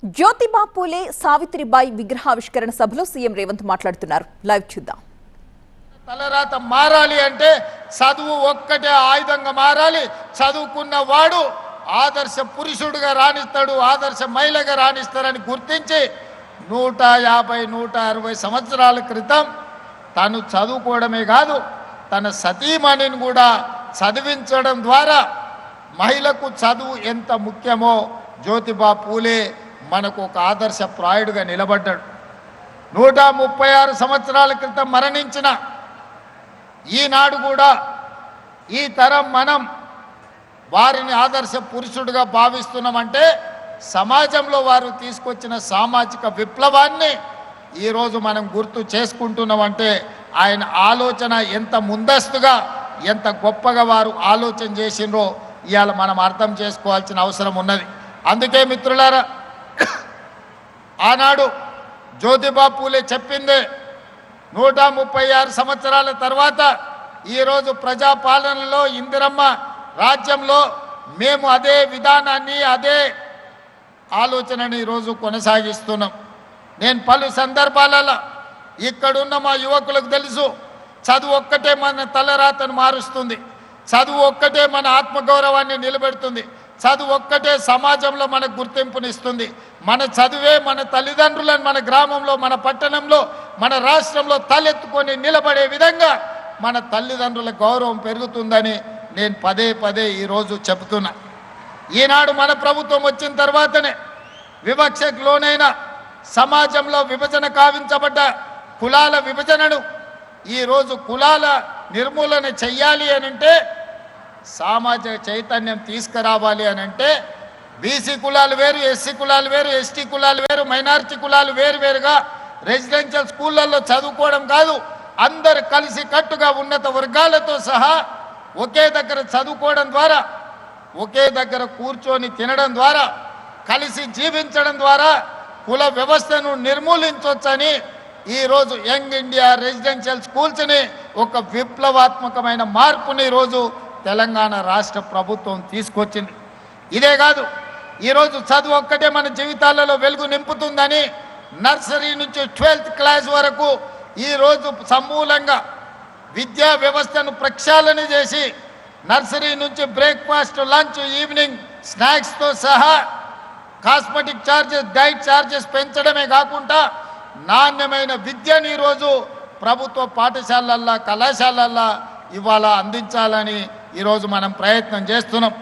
జ్యోతిబా పూలే సావిత్రిబాయి విగ్రహావిష్కరణ సభలో సీఎం రేవంత్ మాట్లాడుతున్నారు. లైవ్ చూద్దాం. తలరాత మారాలి అంటే చదువు ఒక్కటే ఆయుధంగా మారాలి. చదువుకున్న వాడు ఆదర్శ పురుషుడిగా రాణిస్తాడు, ఆదర్శ మహిళగా రాణిస్తారని గుర్తించి 150-160 సంవత్సరాల క్రితం తను చదువుకోవడమే కాదు తన సతీమణిని కూడా చదివించడం ద్వారా మహిళకు చదువు ఎంత ముఖ్యమో జ్యోతిబా పూలే మనకు ఒక ఆదర్శప్రాయుడుగా నిలబడ్డాడు. 136 సంవత్సరాల క్రితం మరణించిన ఈనాడు కూడా ఈ తరం మనం వారిని ఆదర్శ పురుషుడిగా భావిస్తున్నామంటే సమాజంలో వారు తీసుకొచ్చిన సామాజిక విప్లవాన్ని ఈరోజు మనం గుర్తు చేసుకుంటున్నామంటే ఆయన ఆలోచన ఎంత ముందస్తుగా ఎంత గొప్పగా వారు ఆలోచన చేసినరో ఇవాళ మనం అర్థం చేసుకోవాల్సిన అవసరం ఉన్నది. అందుకే మిత్రులారా, ఆనాడు జ్యోతిబా పూలే చెప్పిందే 136 సంవత్సరాల తర్వాత ఈరోజు ప్రజాపాలనలో ఇందిరమ్మ రాజ్యంలో మేము అదే విధానాన్ని అదే ఆలోచనని ఈరోజు కొనసాగిస్తున్నాం. నేను పలు సందర్భాలలో ఇక్కడున్న మా యువకులకు తెలుసు, చదువు ఒక్కటే మన తలరాతను మారుస్తుంది, చదువు ఒక్కటే మన ఆత్మగౌరవాన్ని నిలబెడుతుంది, చదువు ఒక్కటే సమాజంలో మనకు గుర్తింపునిస్తుంది. మన చదువే మన తల్లిదండ్రులను మన గ్రామంలో మన పట్టణంలో మన రాష్ట్రంలో తలెత్తుకొని నిలబడే విధంగా మన తల్లిదండ్రుల గౌరవం పెరుగుతుందని నేను పదే పదే ఈరోజు చెబుతున్నా. ఈనాడు మన ప్రభుత్వం వచ్చిన తర్వాతనే వివక్షకు లోనైన సమాజంలో విభజన కావించబడ్డ కులాల విభజనను ఈరోజు కులాల నిర్మూలన చెయ్యాలి అనంటే సామాజిక చైతన్యం తీసుకురావాలి అనంటే బీసీ కులాలు వేరు, ఎస్సీ కులాలు వేరు, ఎస్టీ కులాలు వేరు, మైనారిటీ కులాలు వేరువేరుగా రెసిడెన్షియల్ స్కూళ్ళల్లో చదువుకోవడం కాదు, అందరు కలిసి కట్టుగా ఉన్నత వర్గాలతో సహా ఒకే దగ్గర చదువుకోవడం ద్వారా ఒకే దగ్గర కూర్చొని తినడం ద్వారా కలిసి జీవించడం ద్వారా కుల వ్యవస్థను నిర్మూలించవచ్చని ఈరోజు యంగ్ ఇండియా రెసిడెన్షియల్ స్కూల్స్ని ఒక విప్లవాత్మకమైన మార్పుని ఈరోజు తెలంగాణ రాష్ట్ర ప్రభుత్వం తీసుకొచ్చింది. ఇదే కాదు, ఈరోజు చదువు ఒక్కటే మన జీవితాలలో వెలుగు నింపుతుందని నర్సరీ నుంచి 12th క్లాస్ వరకు ఈరోజు సమూలంగా విద్యా వ్యవస్థను ప్రక్షాళన చేసి నర్సరీ నుంచి బ్రేక్ఫాస్ట్, లంచ్, ఈవినింగ్ స్నాక్స్తో సహా కాస్మెటిక్ ఛార్జెస్, డైట్ ఛార్జెస్ పెంచడమే కాకుండా నాణ్యమైన విద్యను ఈరోజు ప్రభుత్వ పాఠశాలల్లో కళాశాలల్లో ఇవాళ అందించాలని ఈరోజు మనం ప్రయత్నం చేస్తున్నాం.